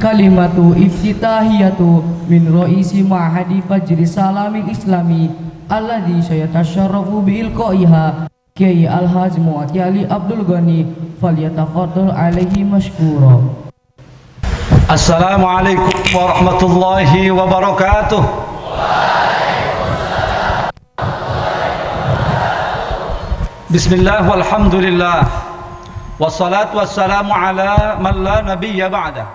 kalimatu iftitahiyatu min raisi ma'hadi fajri salamil islami alladhi sayatasharrafu biilqaiha Kiai Al-Haj Muhammad Ali Abdul Ghani falyatafaddal alaihi mashkura. Assalamualaikum warahmatullahi wabarakatuh. Bismillah walhamdulillah wassalatu wassalamu ala man la nabiyya ba'da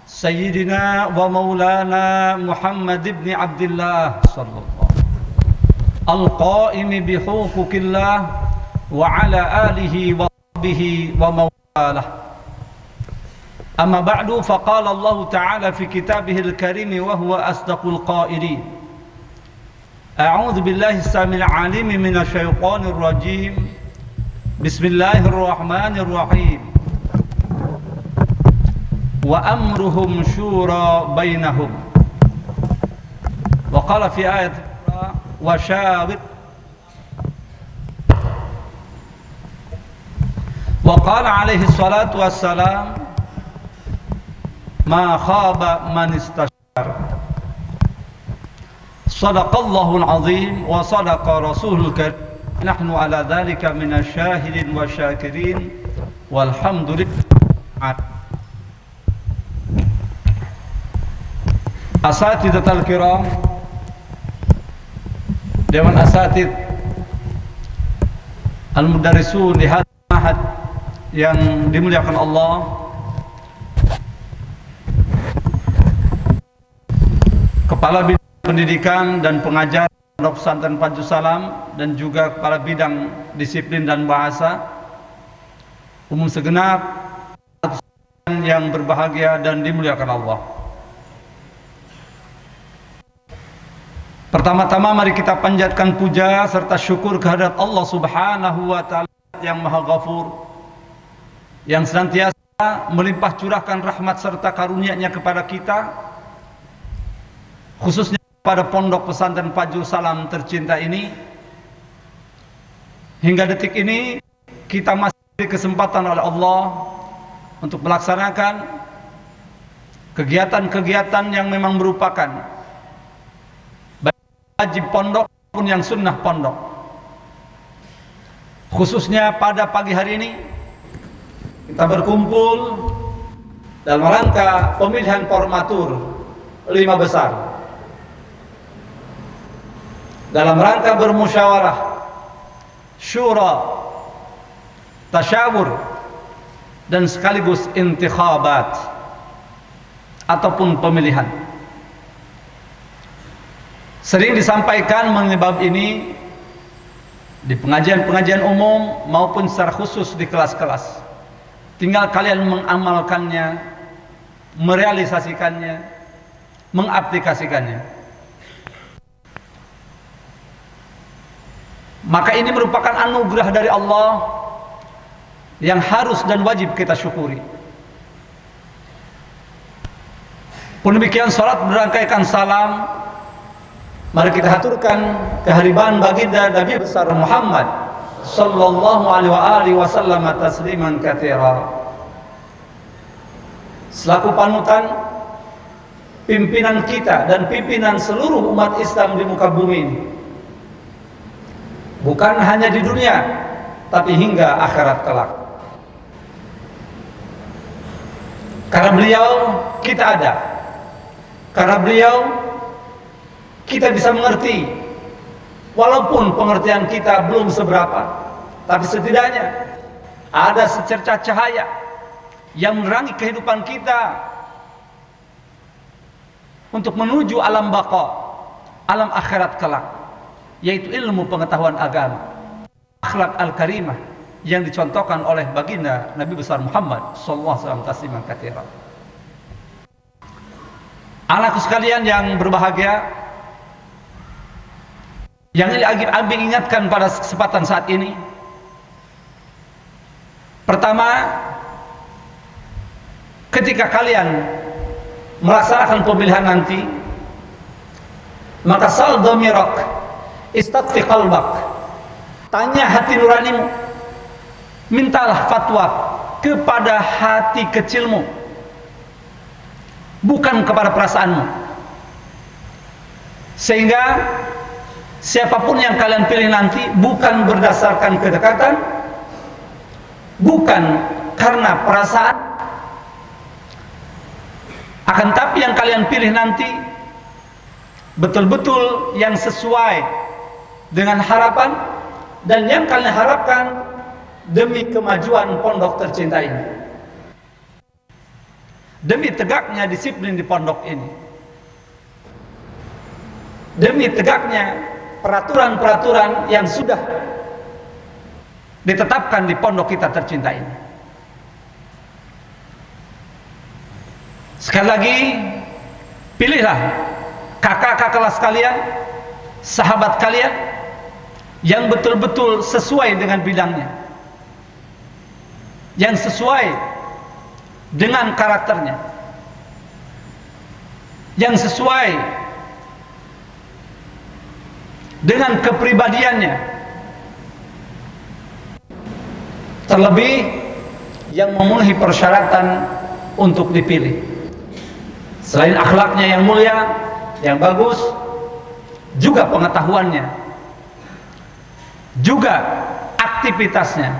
Sayyidina wa maulana Muhammad ibn Abdullah sallallahu al-qa'imi bihuquqillah wa ala alihi wa sahbihi wa mawalah. Amma ba'du, faqala Allah ta'ala fi kitabihil karim wa huwa asdaqul qa'ilin. A'udzu billahi as-samil 'alim minasy syaithanir rajim. Bismillahirrahmanirrahim. Wa amruhum syura bainahum. Wa qala fi ayat wa syawir. Wa qala alaihi salatu wassalam ma khaba man istashar. Sadaqallahul azim wa sadaqa rasulul karim. Nahnu ala dhalika minasyahidin wa syakirin walhamdulillah. Asatidatul kiram, Dewan Asatid Al-Mudarrisun di hadal mahad yang dimuliakan Allah, Kepala Bidang Pendidikan dan Pengajar Pondok Pesantren Fajrus Salam, dan juga Kepala Bidang Disiplin dan Bahasa, umum segenap yang berbahagia dan dimuliakan Allah. Pertama-tama mari kita panjatkan puja serta syukur kehadirat Allah Subhanahu wa taala yang Maha Ghafur, yang senantiasa melimpah curahkan rahmat serta karunia-Nya kepada kita, khususnya pada Pondok Pesantren Fajrus Salam tercinta ini. Hingga detik ini kita masih diberi kesempatan oleh Allah untuk melaksanakan kegiatan-kegiatan yang memang merupakan wajib pondok pun yang sunnah pondok. Khususnya pada pagi hari ini kita berkumpul dalam rangka pemilihan formatur 5 besar, dalam rangka bermusyawarah, syura, tasyawur, dan sekaligus intikhabat ataupun pemilihan. Sering disampaikan mengenai bab ini di pengajian-pengajian umum maupun secara khusus di kelas-kelas. Tinggal kalian mengamalkannya, merealisasikannya, mengaplikasikannya. Maka ini merupakan anugerah dari Allah yang harus dan wajib kita syukuri. Pun demikian, salat berangkaikan salam, mari kita haturkan kehadiran baginda Nabi besar Muhammad sallallahu alaihi wasallam tasliman katsira, selaku panutan, pimpinan kita dan pimpinan seluruh umat Islam di muka bumi ini, bukan hanya di dunia tapi hingga akhirat kelak. Karena beliau kita ada, karena beliau kita bisa mengerti, walaupun pengertian kita belum seberapa, tapi setidaknya ada secercah cahaya yang menerangi kehidupan kita untuk menuju alam baqa, alam akhirat kelak, yaitu ilmu pengetahuan agama, akhlak al-karimah yang dicontohkan oleh baginda Nabi besar Muhammad sallallahu alaihi wasallam tasliman katsira. Anakku sekalian yang berbahagia, yang Abi ingatkan pada kesempatan saat ini, pertama, ketika kalian melaksanakan pemilihan nanti, maka sal dhamirak, istafti qalbak, tanya hati nuranimu, mintalah fatwa kepada hati kecilmu, bukan kepada perasaanmu. Sehingga siapapun yang kalian pilih nanti bukan berdasarkan kedekatan, bukan karena perasaan, akan tapi yang kalian pilih nanti betul-betul yang sesuai dengan harapan dan yang kalian harapkan demi kemajuan pondok tercinta ini, demi tegaknya disiplin di pondok ini, demi tegaknya peraturan-peraturan yang sudah ditetapkan di pondok kita tercinta ini. Sekali lagi, pilihlah kakak-kakak kelas kalian, sahabat kalian yang betul-betul sesuai dengan bidangnya, yang sesuai dengan karakternya, yang sesuai dengan kepribadiannya, terlebih yang memenuhi persyaratan untuk dipilih. Selain akhlaknya yang mulia, yang bagus, juga pengetahuannya, juga aktivitasnya,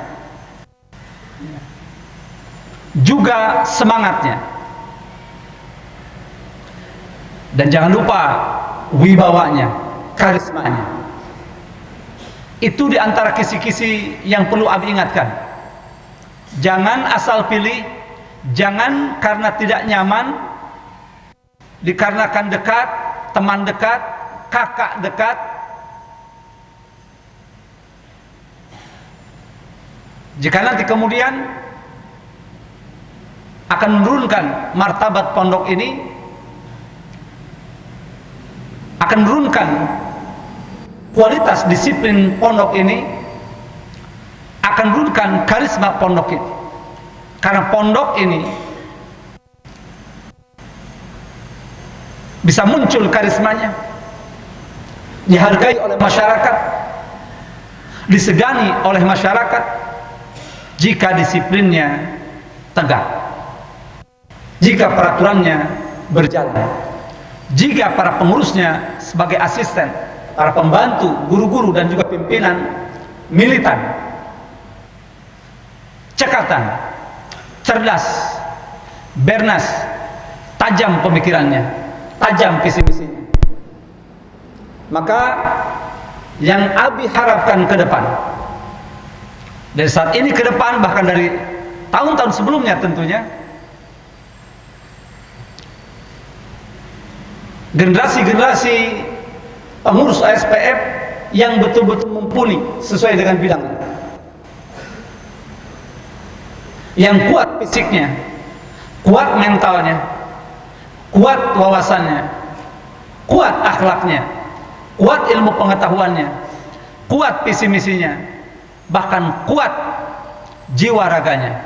juga semangatnya, dan jangan lupa wibawanya, karismanya. Itu di antara kisi-kisi yang perlu Abi ingatkan. Jangan asal pilih, jangan karena tidak nyaman, dikarenakan dekat, teman dekat, kakak dekat, jika nanti kemudian akan menurunkan martabat pondok ini, akan menurunkan kualitas disiplin pondok ini, akan menurunkan karisma pondok ini. Karena pondok ini bisa muncul karismanya, dihargai oleh masyarakat, disegani oleh masyarakat jika disiplinnya tegak, jika peraturannya berjalan, jika para pengurusnya sebagai asisten, para pembantu, guru-guru dan juga pimpinan militan cekatan, cerdas, bernas, tajam pemikirannya, tajam visi misinya. Maka yang Abi harapkan ke depan, dari saat ini ke depan, bahkan dari tahun-tahun sebelumnya tentunya, generasi-generasi pengurus ASPF yang betul-betul mumpuni sesuai dengan bidangnya, yang kuat fisiknya, kuat mentalnya, kuat wawasannya, kuat akhlaknya, kuat ilmu pengetahuannya, kuat visi misinya, bahkan kuat jiwa raganya.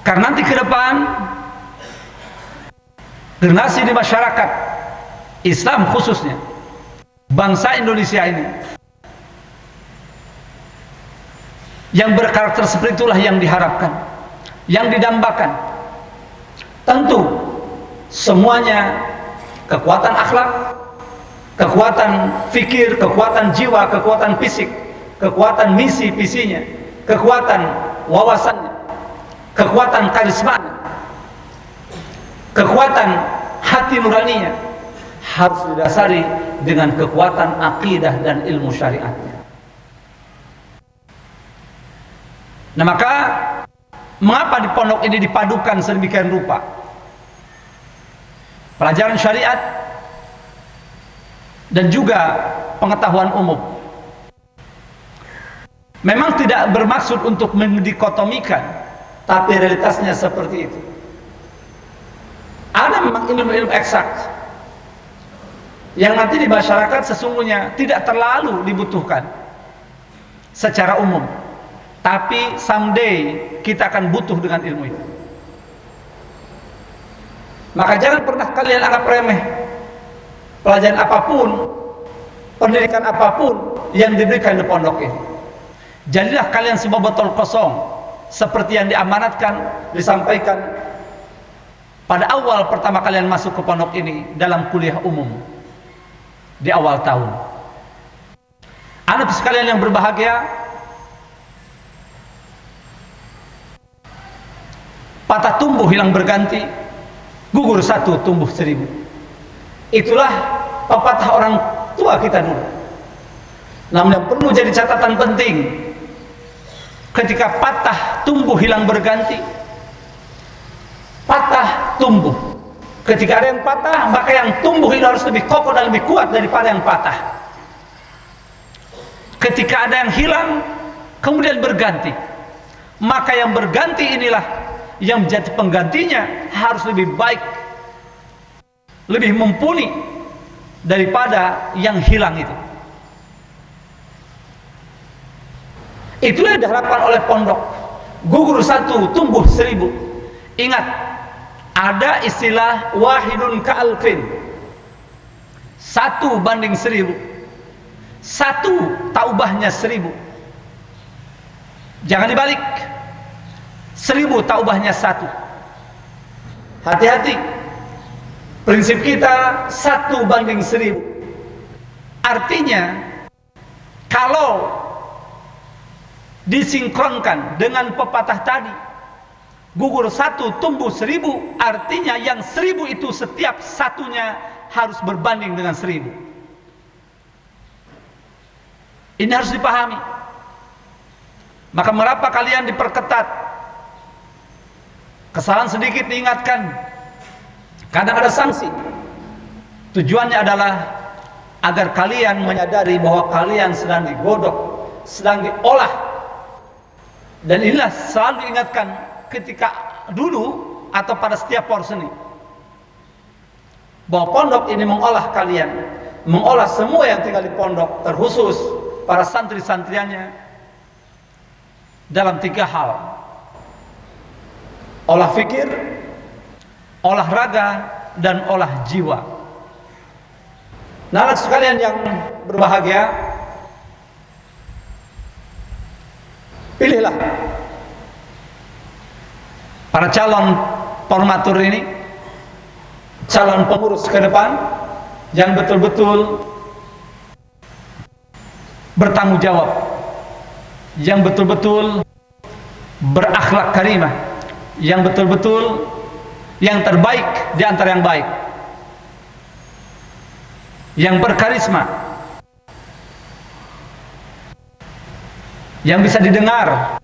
Karena nanti ke depan generasi di masyarakat Islam khususnya, bangsa Indonesia ini, yang berkarakter seperti itulah yang diharapkan, yang didambakan. Tentu semuanya kekuatan akhlak, kekuatan fikir, kekuatan jiwa, kekuatan fisik, kekuatan misi visinya, kekuatan wawasannya, kekuatan karismanya, kekuatan hati nuraninya harus didasari dengan kekuatan akidah dan ilmu syariatnya. Nah, maka mengapa di pondok ini dipadukan sedemikian rupa pelajaran syariat dan juga pengetahuan umum? Memang tidak bermaksud untuk mendikotomikan, tapi realitasnya seperti itu. Ada memang ilmu-ilmu eksak yang nanti di masyarakat sesungguhnya tidak terlalu dibutuhkan secara umum, tapi someday kita akan butuh dengan ilmu itu. Maka jangan pernah kalian anggap remeh pelajaran apapun, pendidikan apapun yang diberikan di pondok ini. Jadilah kalian semua botol kosong, seperti yang diamanatkan, disampaikan pada awal pertama kalian masuk ke pondok ini dalam kuliah umum di awal tahun. Anak sekalian yang berbahagia, patah tumbuh hilang berganti, gugur satu tumbuh seribu. Itulah pepatah orang tua kita dulu. Namun yang perlu jadi catatan penting, ketika patah tumbuh hilang berganti, patah tumbuh. Ketika ada yang patah, maka yang tumbuh itu harus lebih kokoh dan lebih kuat daripada yang patah. Ketika ada yang hilang, kemudian berganti, maka yang berganti inilah yang menjadi penggantinya harus lebih baik, lebih mumpuni daripada yang hilang itu. Itulah yang diharapkan oleh pondok. Gugur satu, tumbuh seribu. Ingat, ada istilah wahidun ka'alfin, 1:1000. 1 taubahnya 1000. Jangan dibalik. 1000 taubahnya 1. Hati-hati. Prinsip kita 1:1000. Artinya, kalau disinkronkan dengan pepatah tadi, gugur 1 tumbuh 1000, artinya yang 1000 itu setiap satunya harus berbanding dengan 1000. Ini harus dipahami. Maka mengapa kalian diperketat? Kesalahan sedikit diingatkan, kadang ada sanksi. Tujuannya adalah agar kalian menyadari bahwa kalian sedang digodok, sedang diolah. Dan inilah selalu diingatkan ketika dulu atau pada setiap porseni, bahwa pondok ini mengolah kalian, mengolah semua yang tinggal di pondok, terkhusus para santri-santriannya, dalam 3 hal: olah fikir, olah raga, dan olah jiwa. Nah, sekalian yang berbahagia, pilihlah para calon formatur ini, calon pengurus ke depan yang betul-betul bertanggung jawab, yang betul-betul berakhlak karimah, yang betul-betul yang terbaik di antara yang baik, yang berkarisma, yang bisa didengar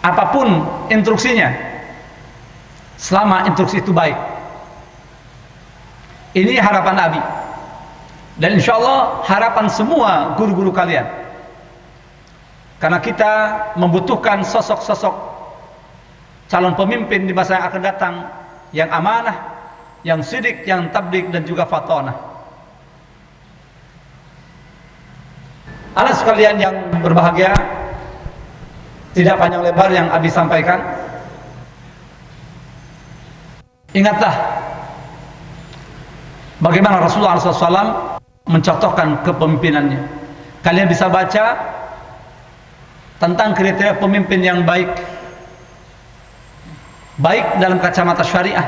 apapun instruksinya, selama instruksi itu baik. Ini harapan Abi, dan insya Allah harapan semua guru-guru kalian. Karena kita membutuhkan sosok-sosok calon pemimpin di masa yang akan datang, yang amanah, yang sidik, yang tablik, dan juga fatonah. Anak sekalian yang berbahagia, tidak panjang lebar yang Abi sampaikan. Ingatlah bagaimana Rasulullah SAW mencontohkan kepemimpinannya. Kalian bisa baca tentang kriteria pemimpin yang baik, baik dalam kacamata syariah,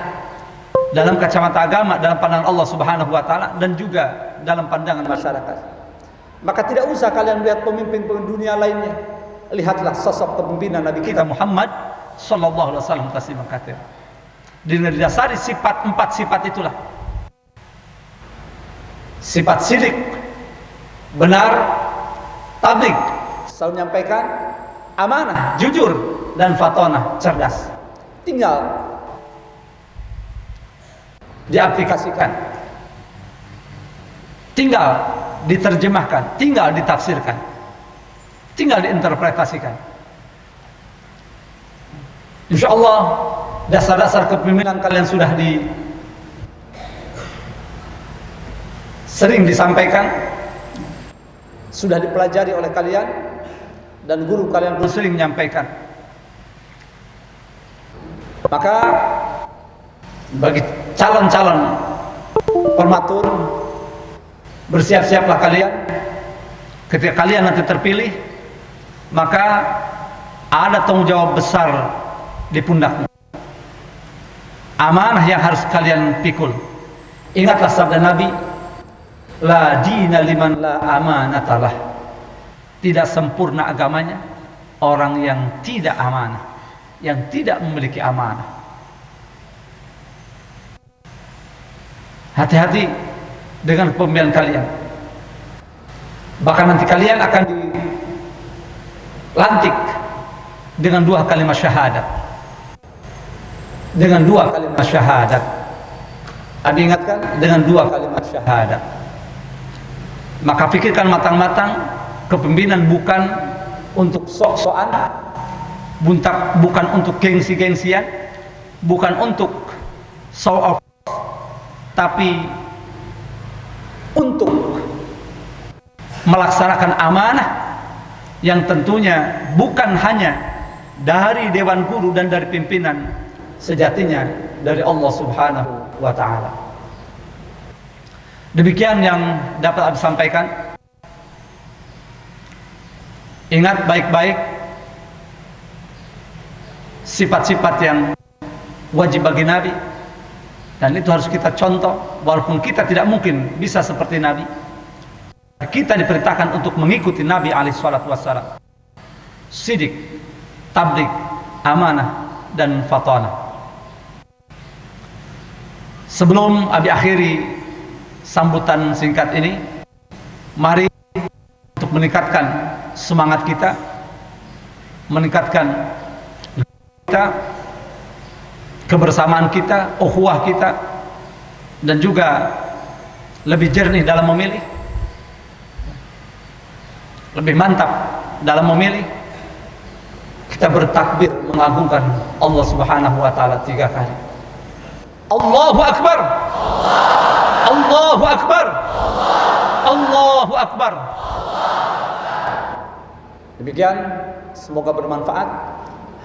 dalam kacamata agama, dalam pandangan Allah Subhanahu wa taala, dan juga dalam pandangan masyarakat. Maka tidak usah kalian lihat pemimpin-pemimpin dunia lainnya, lihatlah sosok kepemimpinan Nabi kita Muhammad sallallahu alaihi wasallam tasliman katsir. Didasari 4 sifat itulah. Sifat sidik, benar, tablik, selalu menyampaikan, amanah, jujur, dan fatonah, cerdas. Tinggal diaplikasikan, tinggal diterjemahkan, tinggal ditafsirkan, tinggal diinterpretasikan. Insya Allah dasar-dasar kepemimpinan kalian sudah sering disampaikan, sudah dipelajari oleh kalian, dan guru kalian pun sering menyampaikan. Maka bagi calon-calon formatur, bersiap-siaplah kalian. Ketika kalian nanti terpilih, maka ada tanggung jawab besar di pundakmu. amanah yang harus kalian pikul. Ingatlah sabda Nabi, la dina liman la amanatalah. Tidak sempurna agamanya orang yang tidak amanah, yang tidak memiliki amanah. Hati-hati dengan pemilihan kalian. Bahkan nanti kalian akan dilantik dengan 2 kalimat syahadat. Dengan 2 kalimat syahadat. Ada ingatkan dengan 2 kalimat syahadat. Maka pikirkan matang-matang, kepemimpinan bukan untuk sok-sokan, bukan untuk gengsi-gengsian, bukan untuk show off, tapi untuk melaksanakan amanah yang tentunya bukan hanya dari dewan guru dan dari pimpinan, sejatinya dari Allah Subhanahu wa ta'ala. Demikian yang dapat saya sampaikan. Ingat baik-baik sifat-sifat yang wajib bagi Nabi, dan itu harus kita contoh. Walaupun kita tidak mungkin bisa seperti Nabi, kita diperintahkan untuk mengikuti Nabi alaihi salatu wassalam. Sidik, tabligh, amanah, dan fatanah. Sebelum Abi akhiri sambutan singkat ini, mari untuk meningkatkan semangat kita, meningkatkan kita, kebersamaan kita, ukhuwah kita, dan juga lebih jernih dalam memilih, lebih mantap dalam memilih. Kita bertakbir mengagungkan Allah Subhanahu wa ta'ala 3 kali. Allahu Akbar, Allahu Akbar, Allahu Akbar. Demikian, semoga bermanfaat.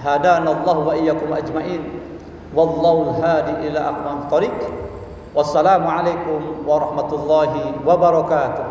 Hadanallahu wa iyyakum ajmain. Wallahu al-hadi ila aqwamit thoriq. Wassalamu alaikum warahmatullahi wabarakatuh.